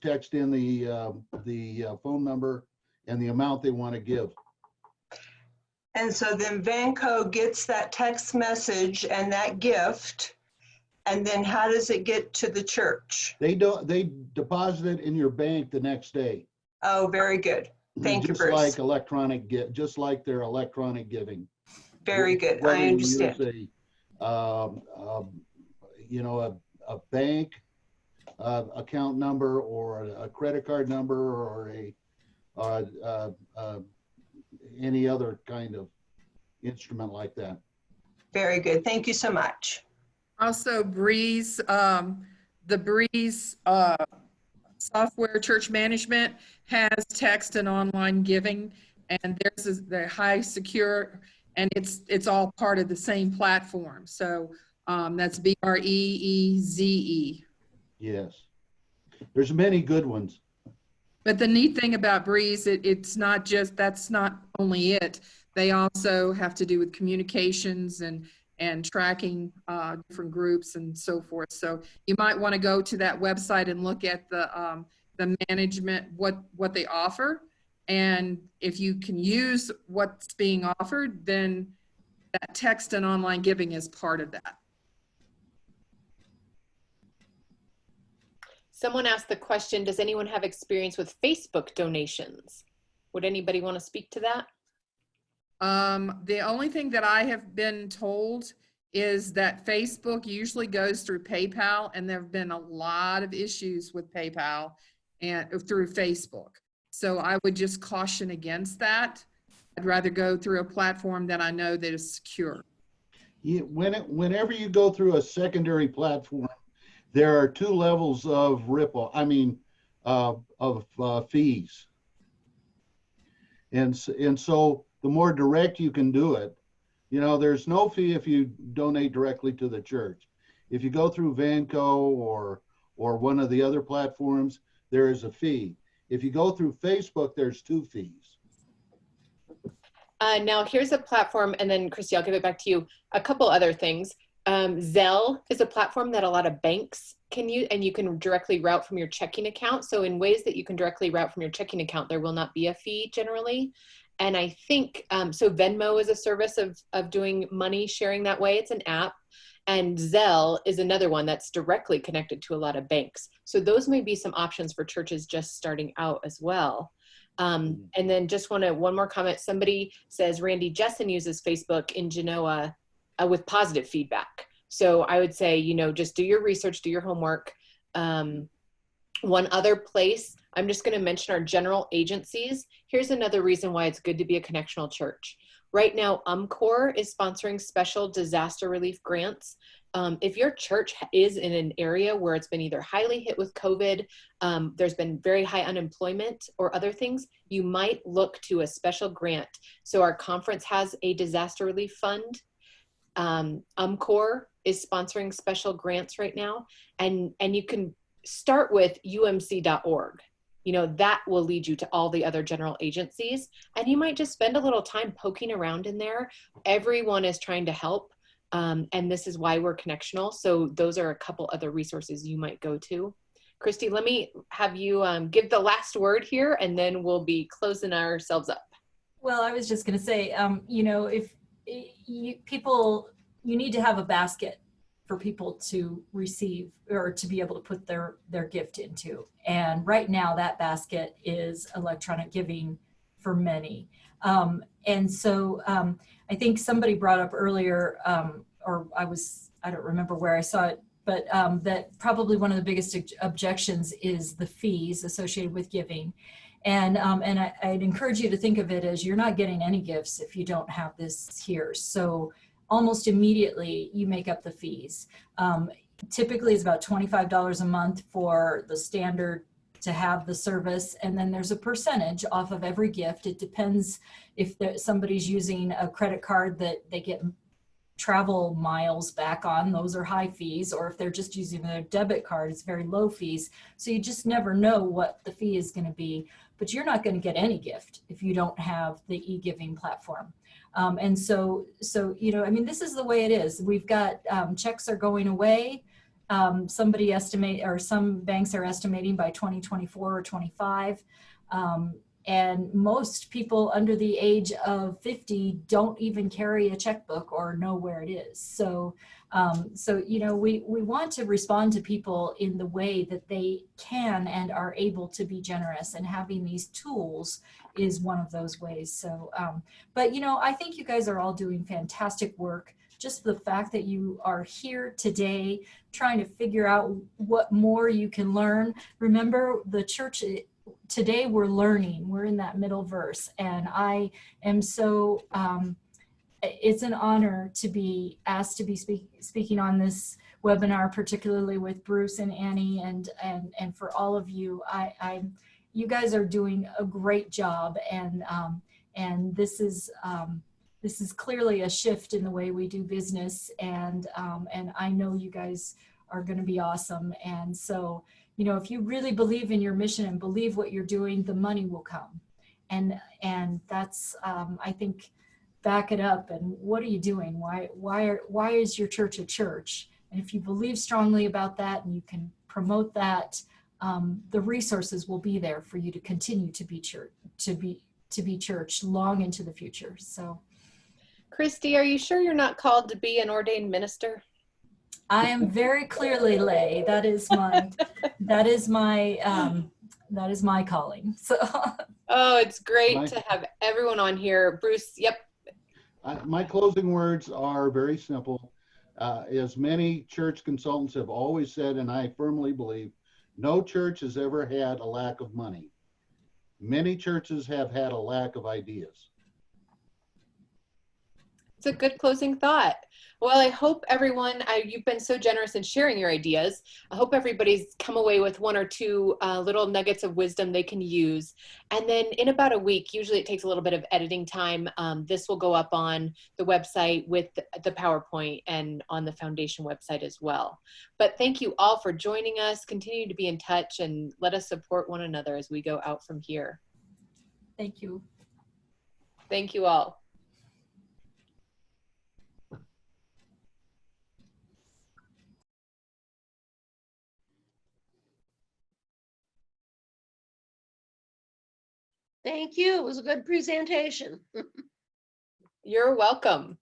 text in the phone number and the amount they want to give. And so then Vanco gets that text message and that gift, and then how does it get to the church? They deposit it in your bank the next day. Oh, very good. Thank you, Bruce. Just like their electronic giving. Very good. Whether I understand. You use a bank account number or a credit card number or any other kind of instrument like that. Very good. Thank you so much. Also, Breeze, the Breeze software church management has text and online giving, and theirs is the high secure, and it's all part of the same platform. So that's BREEZE. Yes, there's many good ones. But the neat thing about Breeze, it's not just, that's not only it. They also have to do with communications and tracking different groups and so forth. So you might want to go to that website and look at the management, what they offer. And if you can use what's being offered, then that text and online giving is part of that. Someone asked the question, does anyone have experience with Facebook donations? Would anybody want to speak to that? The only thing that I have been told is that Facebook usually goes through PayPal, and there have been a lot of issues with PayPal and through Facebook. So I would just caution against that. I'd rather go through a platform that I know that is secure. Whenever you go through a secondary platform, there are two levels of fees. And so the more direct you can do it, there's no fee if you donate directly to the church. If you go through Vanco or one of the other platforms, there is a fee. If you go through Facebook, there's two fees. Now here's a platform, and then Kristi, I'll give it back to you. A couple other things. Zelle is a platform that a lot of banks can use, and you can directly route from your checking account. So in ways that you can directly route from your checking account, there will not be a fee generally. And I think, so Venmo is a service of doing money sharing that way. It's an app. And Zelle is another one that's directly connected to a lot of banks. So those may be some options for churches just starting out as well. And then just one more comment. Somebody says Randy Jessen uses Facebook in Genoa with positive feedback. So I would say, just do your research, do your homework. One other place, I'm just going to mention our general agencies. Here's another reason why it's good to be a connectional church. Right now, UMCOR is sponsoring special disaster relief grants. If your church is in an area where it's been either highly hit with COVID, there's been very high unemployment or other things, you might look to a special grant. So our conference has a disaster relief fund. UMCOR is sponsoring special grants right now, and you can start with umc.org. You know, that will lead you to all the other general agencies, and you might just spend a little time poking around in there. Everyone is trying to help, and this is why we're connectional. So those are a couple other resources you might go to. Kristi, let me have you give the last word here, and then we'll be closing ourselves up. Well, I was just going to say, you know, if you need to have a basket for people to receive or to be able to put their gift into. And right now that basket is electronic giving for many. And so I think somebody brought up earlier, or I don't remember where I saw it, but that probably one of the biggest objections is the fees associated with giving. And I'd encourage you to think of it as you're not getting any gifts if you don't have this here. So almost immediately you make up the fees. Typically it's about $25 a month for the standard to have the service, and then there's a percentage off of every gift. It depends if somebody's using a credit card that they get travel miles back on, those are high fees, or if they're just using their debit card, it's very low fees. So you just never know what the fee is going to be, but you're not going to get any gift if you don't have the e-giving platform. And so, you know, I mean, this is the way it is. We've got checks are going away. Somebody estimate, or some banks are estimating by 2024 or 25. And most people under the age of 50 don't even carry a checkbook or know where it is. So, you know, we want to respond to people in the way that they can and are able to be generous, and having these tools is one of those ways. So, but, you know, I think you guys are all doing fantastic work. Just the fact that you are here today trying to figure out what more you can learn. Remember, the church, today we're learning. We're in that middle verse. And I am so, it's an honor to be asked to be speaking on this webinar, particularly with Bruce and Annie, and for all of you. You guys are doing a great job, and this is clearly a shift in the way we do business, and I know you guys are going to be awesome. And so, you know, if you really believe in your mission and believe what you're doing, the money will come, and that's I think, back it up. And what are you doing? Why is your church a church? And if you believe strongly about that and you can promote that, the resources will be there for you to continue to be church, to be church long into the future. So, Kristi, are you sure you're not called to be an ordained minister? I am very clearly lay. That is my calling. So. Oh, it's great to have everyone on here. Bruce, yep. My closing words are very simple. As many church consultants have always said, and I firmly believe, no church has ever had a lack of money. Many churches have had a lack of ideas. It's a good closing thought. Well, I hope everyone, you've been so generous in sharing your ideas. I hope everybody's come away with one or two little nuggets of wisdom they can use. And then in about a week, usually it takes a little bit of editing time. This will go up on the website with the PowerPoint and on the foundation website as well. But thank you all for joining us. Continue to be in touch and let us support one another as we go out from here. Thank you. Thank you all. Thank you. It was a good presentation. You're welcome.